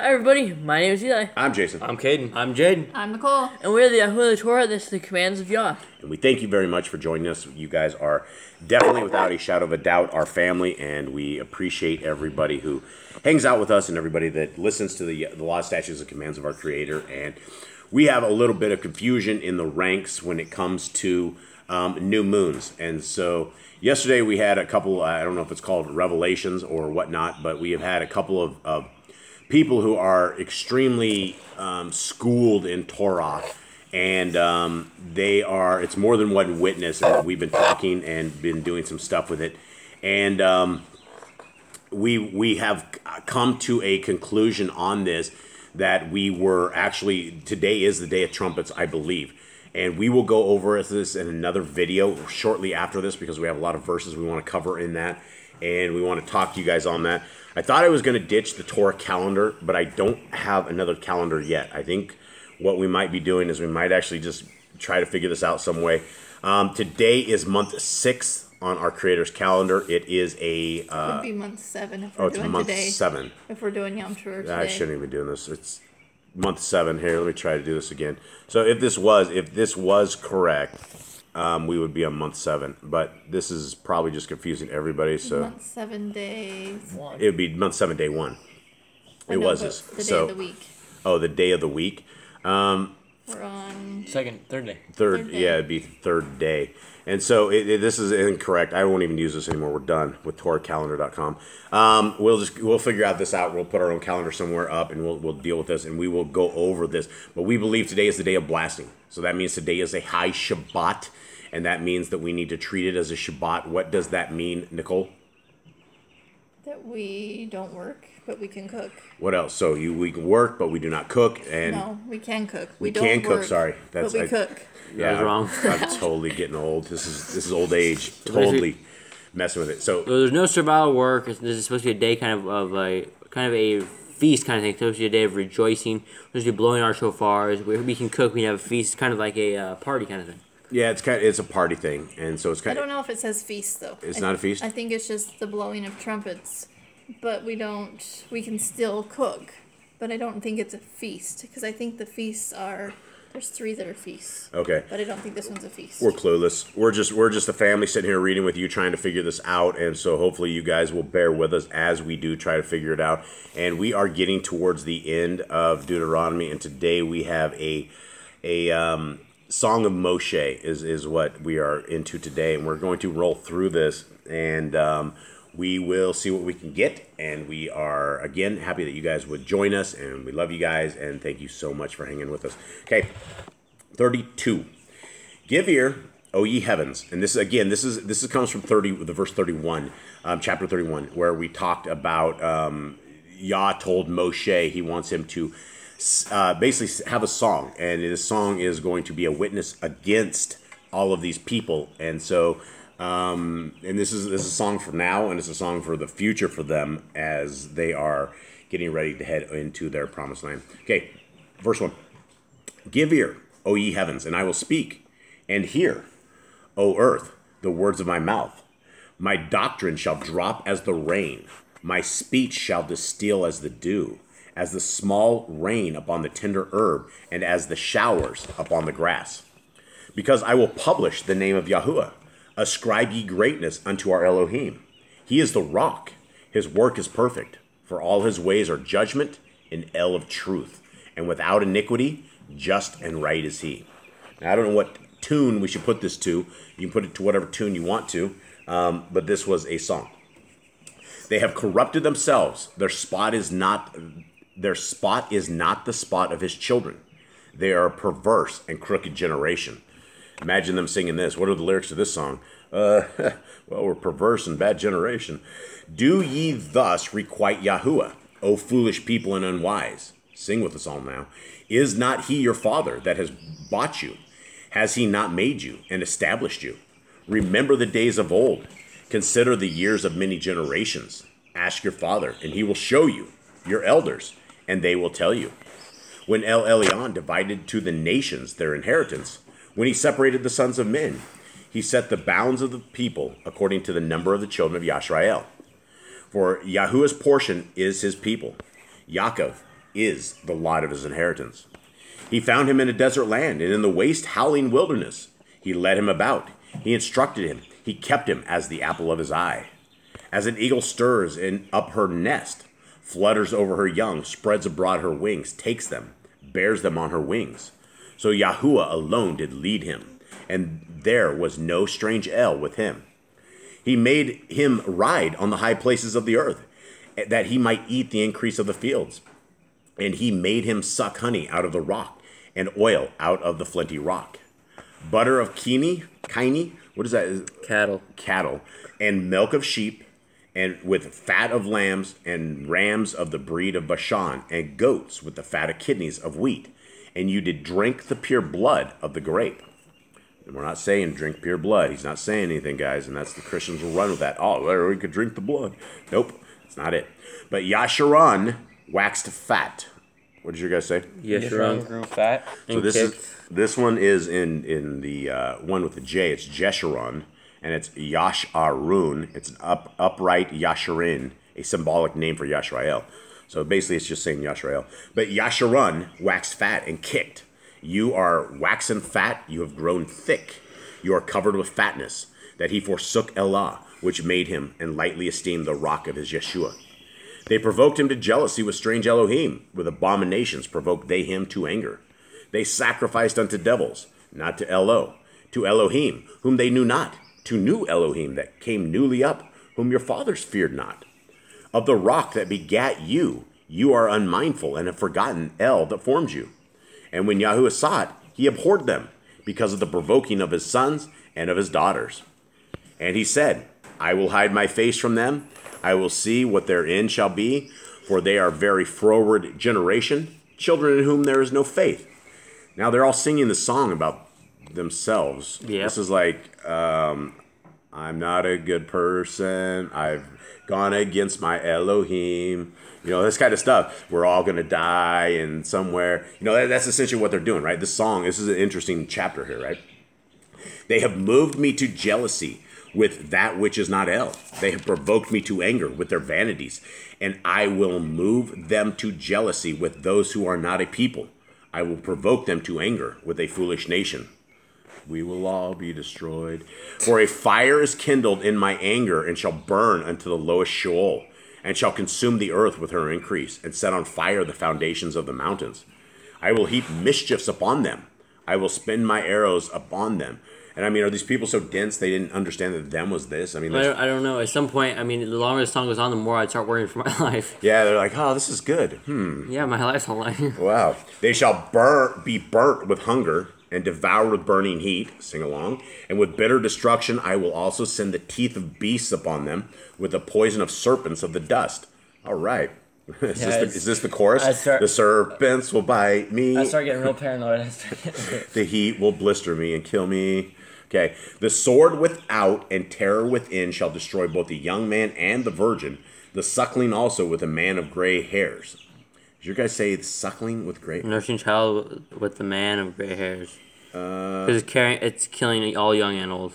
Hi everybody, my name is Eli. I'm Jason. I'm Caden. I'm Jaden. I'm Nicole. And we're the Yahuwah Torah, this is the commands of Yah. And we thank you very much for joining us. You guys are definitely, without a shadow of a doubt, our family, and we appreciate everybody who hangs out with us and everybody that listens to the law, statutes, and commands of our Creator. And we have a little bit of confusion in the ranks when it comes to new moons. And so yesterday we had a couple, I don't know if it's called revelations or whatnot, but we have had a couple of people who are extremely schooled in Torah, and it's more than one witness, and we've been talking and been doing some stuff with it, and we have come to a conclusion on this, that we were actually, today is the Day of Trumpets, I believe, and we will go over this in another video shortly after this, because we have a lot of verses we want to cover in that, and we want to talk to you guys on that. I thought I was going to ditch the Torah calendar, but I don't have another calendar yet. I think what we might be doing is we might actually just try to figure this out some way. Today is month 6 on our Creator's calendar. It is a... It would be month 7 if we're doing month today. 7. If we're doing Yom Teruah today. I shouldn't even be doing this. It's month 7 here. Let me try to do this again. So if this was correct, we would be on month 7, but this is probably just confusing everybody. So month 7 days. It would be month 7, day 1. It was this. The day of the week. Oh, the day of the week. We're on third day. Third day. Yeah, it'd be third day. And so this is incorrect. I won't even use this anymore. We're done with TorahCalendar.com. We'll figure out this out. We'll put our own calendar somewhere up, and we'll deal with this, and we will go over this. But we believe today is the day of blasting. So that means today is a high Shabbat, and that means that we need to treat it as a Shabbat. What does that mean, Nicole? that we don't work, but we can cook. What else? So we can work, but we do not cook, and No, we can cook. we don't can cook. work, Sorry, but we cook. Yeah, That was wrong. I'm totally getting old. This is old age. Totally messing with it. So There's no survival work. This is supposed to be a day kind of a feast kind of thing. It's supposed to be a day of rejoicing. We're supposed to be blowing our shofars. We can cook. We can have a feast. It's kind of like a party kind of thing. yeah, it's a party thing, and so it's I kind don't of know if it says feast though. It's not a feast? I think it's just the blowing of trumpets, but we can still cook, but I don't think it's a feast, because I think the feasts there's 3 that are feasts. okay. But I don't think this one's a feast. We're clueless. We're just a family sitting here reading with you, trying to figure this out, and so hopefully you guys will bear with us as we do try to figure it out. And we are getting towards the end of Deuteronomy, and today we have a Song of Moshe is what we are into today, and we're going to roll through this, and we will see what we can get. And we are, again, happy that you guys would join us, and we love you guys, and thank you so much for hanging with us. Okay, 32. Give ear, O ye heavens. And this comes from the verse 31, chapter 31, where we talked about Yah told Moshe he wants him to basically have a song, and this song is going to be a witness against all of these people. And so and this is a song for now, and it's a song for the future for them as they are getting ready to head into their promised land. Okay, verse 1. Give ear, O ye heavens, and I will speak, and hear, O earth, the words of my mouth. My doctrine shall drop as the rain, my speech shall distill as the dew, as the small rain upon the tender herb, and as the showers upon the grass. Because I will publish the name of Yahuwah. Ascribe ye greatness unto our Elohim. He is the rock. His work is perfect. For all his ways are judgment and el of truth. And without iniquity, just and right is he. Now, I don't know what tune we should put this to. You can put it to whatever tune you want to. But this was a song. They have corrupted themselves. Their spot is not the spot of his children. They are a perverse and crooked generation. Imagine them singing this. What are the lyrics to this song? Well, we're perverse and bad generation. Do ye thus requite Yahuwah, O foolish people and unwise? Sing with us all now. Is not he your father that has bought you? Has he not made you and established you? Remember the days of old. Consider the years of many generations. Ask your father, and he will show you, your elders, and they will tell you. When El Elyon divided to the nations their inheritance, when he separated the sons of men, he set the bounds of the people according to the number of the children of Yashrael. For Yahuwah's portion is his people. Yaakov is the lot of his inheritance. He found him in a desert land and in the waste howling wilderness. He led him about. He instructed him. He kept him as the apple of his eye. As an eagle stirs up her nest, flutters over her young, spreads abroad her wings, takes them, bears them on her wings. So Yahuwah alone did lead him, and there was no strange El with him. He made him ride on the high places of the earth, that he might eat the increase of the fields. And he made him suck honey out of the rock, and oil out of the flinty rock. Butter of kine, what is that? Cattle, and milk of sheep, and with fat of lambs, and rams of the breed of Bashan, and goats with the fat of kidneys of wheat. And you did drink the pure blood of the grape. And we're not saying drink pure blood. He's not saying anything, guys, and that's the Christians will run with that. Oh, well, we could drink the blood. Nope, that's not it. But Yasharon waxed fat. What did you guys say? Yeshurun grew fat. So this one is in the one with the J. It's Jeshurun, and it's Yasharun. It's an upright Yasharin, a symbolic name for Yashrael. So basically, it's just saying Yashrael. But Yasharun waxed fat and kicked. You are waxen fat. You have grown thick. You are covered with fatness. That he forsook Elah, which made him, and lightly esteemed the rock of his Yeshua. They provoked him to jealousy with strange Elohim. With abominations provoked they him to anger. They sacrificed unto devils, not to Elo, to Elohim, whom they knew not, to new Elohim that came newly up, whom your fathers feared not. Of the rock that begat you, you are unmindful and have forgotten El that formed you. And when Yahuwah saw it, he abhorred them, because of the provoking of his sons and of his daughters. And he said, I will hide my face from them. I will see what their end shall be, for they are very froward generation, children in whom there is no faith. Now they're all singing the song about themselves. Yep. This is like, I'm not a good person. I've gone against my Elohim. You know, this kind of stuff. We're all going to die and somewhere. You know, that's essentially what they're doing, right? This song, this is an interesting chapter here, right? They have moved me to jealousy with that which is not El. They have provoked me to anger with their vanities, and I will move them to jealousy with those who are not a people. I will provoke them to anger with a foolish nation. We will all be destroyed. For a fire is kindled in my anger, and shall burn unto the lowest Sheol, and shall consume the earth with her increase, and set on fire the foundations of the mountains. I will heap mischiefs upon them. I will spin my arrows upon them. And I mean, are these people so dense they didn't understand that them was this? I mean, I don't know. At some point, I mean, the longer the song goes on, the more I'd start worrying for my life. yeah, they're like, oh, this is good. Yeah, my life's on line. Wow. They shall be burnt with hunger and devoured with burning heat. Sing along. And with bitter destruction, I will also send the teeth of beasts upon them, with the poison of serpents of the dust. All right. Is this the chorus? The serpents will bite me. I start getting real paranoid. The heat will blister me and kill me. Okay. The sword without and terror within shall destroy both the young man and the virgin, the suckling also with a man of gray hairs. Did you guys say the suckling with gray? Nursing child with the man of gray hairs. Because it's killing all young and old.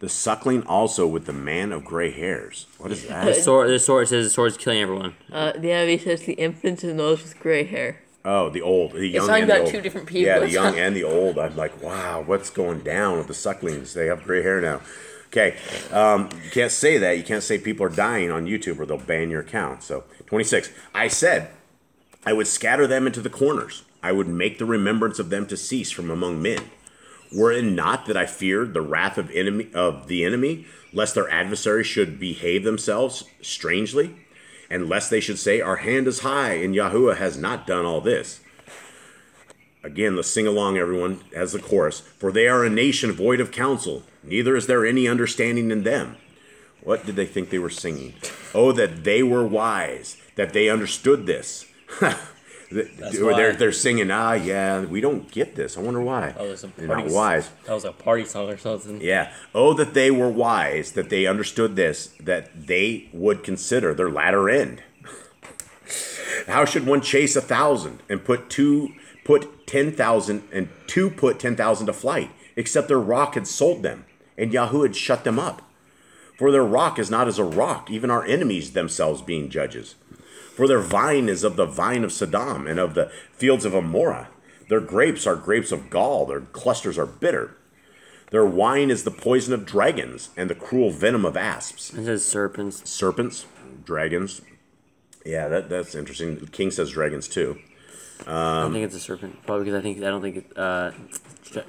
The suckling also with the man of gray hairs. What is that? The sword says the sword's killing everyone. The NIV says the infants and those with gray hair. Oh, the old, the young, talking and the about old. two different people. Yeah, the young and the old. I'm like, wow, what's going down with the sucklings? They have gray hair now. Okay, you can't say that. You can't say people are dying on YouTube or they'll ban your account. So, 26. I said, I would scatter them into the corners. I would make the remembrance of them to cease from among men. Were it not that I feared the wrath of the enemy, lest their adversaries should behave themselves strangely, and lest they should say, our hand is high, and Yahuwah has not done all this. Again, let's sing along, everyone, as the chorus. For they are a nation void of counsel, neither is there any understanding in them. What did they think they were singing? Oh, that they were wise, that they understood this. They're singing, yeah, we don't get this. I wonder why. Oh, they're not wise. That was a party song or something. Yeah. Oh, that they were wise, that they understood this, that they would consider their latter end. How should one chase 1,000 and put 10,000 and put 10,000 to flight, except their rock had sold them, and Yahuwah had shut them up? For their rock is not as a rock, even our enemies themselves being judges. For their vine is of the vine of Sodom and of the fields of Amorah. Their grapes are grapes of gall, their clusters are bitter. Their wine is the poison of dragons and the cruel venom of asps. It says serpents. Serpents, dragons. Yeah, that's interesting. The king says dragons too. I don't think it's a serpent. Probably because I don't think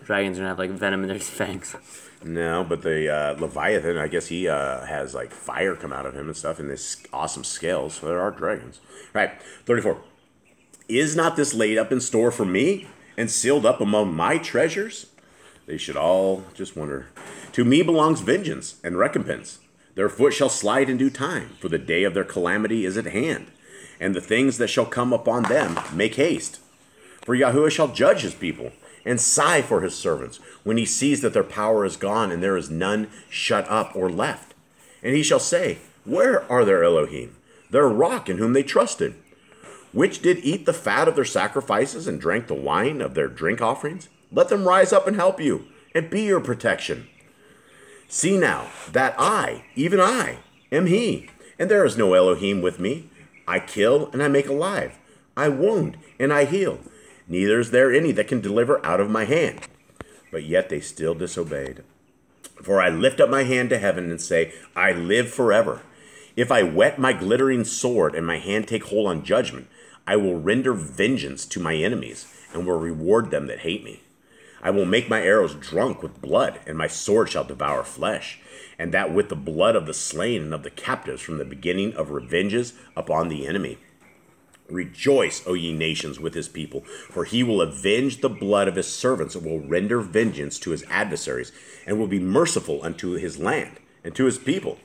dragons are gonna have like venom in their fangs. No, but the Leviathan, I guess he has like fire come out of him and stuff, and this awesome scales. So there are dragons. All right, 34. Is not this laid up in store for me and sealed up among my treasures? They should all just wonder. To me belongs vengeance and recompense. Their foot shall slide in due time, for the day of their calamity is at hand, and the things that shall come upon them make haste. For Yahuwah shall judge his people, and sigh for his servants, when he sees that their power is gone, and there is none shut up or left. And he shall say, where are their Elohim, their rock in whom they trusted? Which did eat the fat of their sacrifices, and drank the wine of their drink offerings? Let them rise up and help you, and be your protection. See now, that I, even I, am he, and there is no Elohim with me. I kill, and I make alive. I wound, and I heal. Neither is there any that can deliver out of my hand. But yet they still disobeyed. For I lift up my hand to heaven and say, I live forever. If I whet my glittering sword and my hand take hold on judgment, I will render vengeance to my enemies and will reward them that hate me. I will make my arrows drunk with blood, and my sword shall devour flesh, and that with the blood of the slain and of the captives from the beginning of revenges upon the enemy. Rejoice, O ye nations, with his people, for he will avenge the blood of his servants and will render vengeance to his adversaries, and will be merciful unto his land and to his people.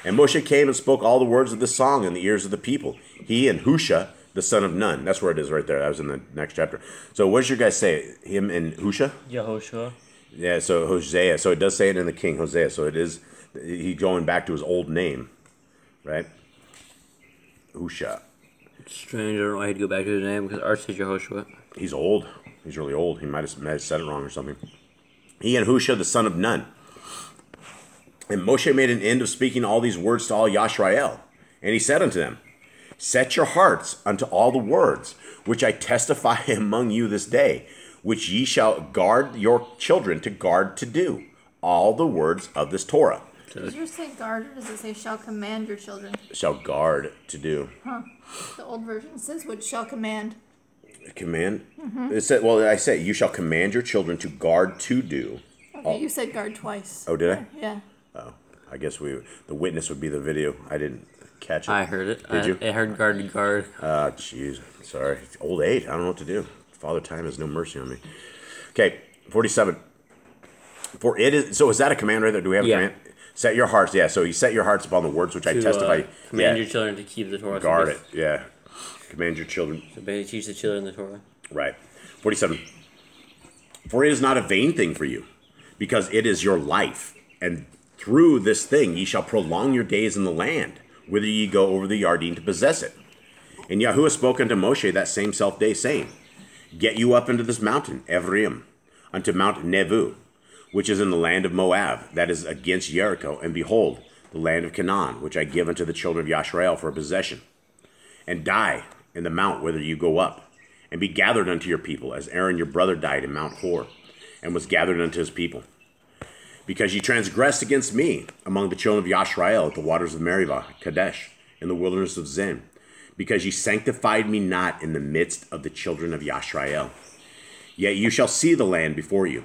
And Moshe came and spoke all the words of this song in the ears of the people, he and Husha, the son of Nun. That's where it is right there. That was in the next chapter. So what does your guys say? Him and Husha? Yehoshua. Yeah, so Hosea. So it does say it in the king, Hosea. So it is, he going back to his old name, right? Husha. Strange. I don't know why he'd go back to his name because Art says Yehoshua. He's old. He's really old. He might have said it wrong or something. He and Husha, the son of Nun. And Moshe made an end of speaking all these words to all Yashrael. And he said unto them, set your hearts unto all the words which I testify among you this day, which ye shall guard your children to guard to do, all the words of this Torah. Does yours say guard or does it say shall command your children? Shall guard to do. Huh. The old version says which shall command. Command? It said, well, I say, you shall command your children to guard to do. Okay, you said guard twice. Oh, did I? Yeah. Oh, I guess the witness would be the video. I didn't catch it. I heard it. Did you? I heard guard to guard. Jeez. Sorry. Old age. I don't know what to do. Father Time has no mercy on me. Okay, 47. For it is, so is that a command right there? Do we have a command? Set your hearts. Yeah, so you set your hearts upon the words which I testify. Command your children to keep the Torah. Guard it. Yeah. Command your children. So basically teach the children the Torah. Right. 47. For it is not a vain thing for you, because it is your life, and through this thing ye shall prolong your days in the land, whither ye go over the Yarden to possess it. And Yahuwah spoke unto Moshe that same self day, saying, get you up into this mountain, Ephraim, unto Mount Nevu, which is in the land of Moab, that is against Jericho, and behold, the land of Canaan, which I give unto the children of Yashrael for a possession. And die in the mount whither you go up, and be gathered unto your people, as Aaron your brother died in Mount Hor, and was gathered unto his people. Because ye transgressed against me among the children of Yashrael at the waters of Meribah, Kadesh, in the wilderness of Zin, because ye sanctified me not in the midst of the children of Yashrael. Yet you shall see the land before you,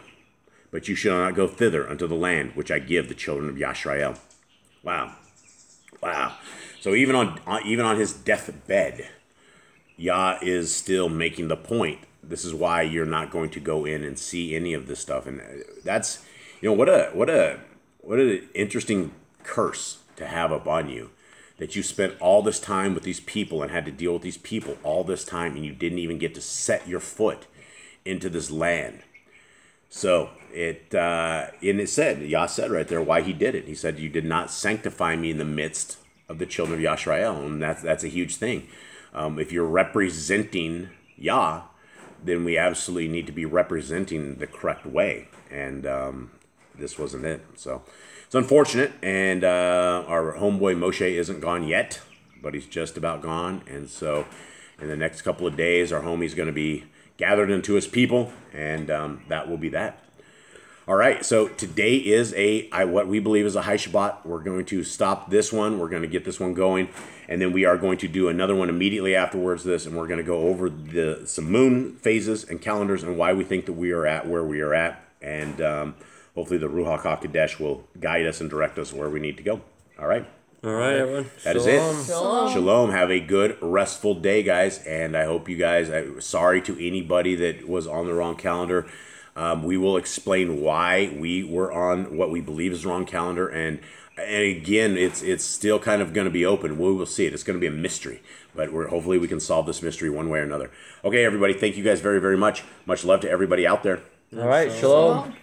but you shall not go thither unto the land which I give the children of Yashrael. Wow. Wow. So even on his deathbed, Yah is still making the point. This is why you're not going to go in and see any of this stuff. And that's, what an interesting curse to have upon you, that you spent all this time with these people and had to deal with these people all this time, and you didn't even get to set your foot into this land. So Yah said right there why he did it. He said, you did not sanctify me in the midst of the children of Yashrael. And that's a huge thing. If you're representing Yah, then we absolutely need to be representing the correct way. And this wasn't it. So it's unfortunate. And our homeboy Moshe isn't gone yet. but he's just about gone. And so in the next couple of days, our homie's going to be gathered into his people, and that will be that. All right, so today is what we believe is a high Shabbat. We're going to stop this one. We're going to get this one going, and then we are going to do another one immediately afterwards this, and we're going to go over some moon phases and calendars and why we think that we are at where we are at, and hopefully the Ruach HaKodesh will guide us and direct us where we need to go. All right? All right, everyone. That is it. Shalom. Have a good, restful day, guys, and I hope you guys, sorry to anybody that was on the wrong calendar. We will explain why we were on what we believe is the wrong calendar, and again, it's still kind of going to be open. We will see it. It's going to be a mystery, but hopefully we can solve this mystery one way or another. Okay, everybody, thank you guys very, very much. Much love to everybody out there. All right, shalom.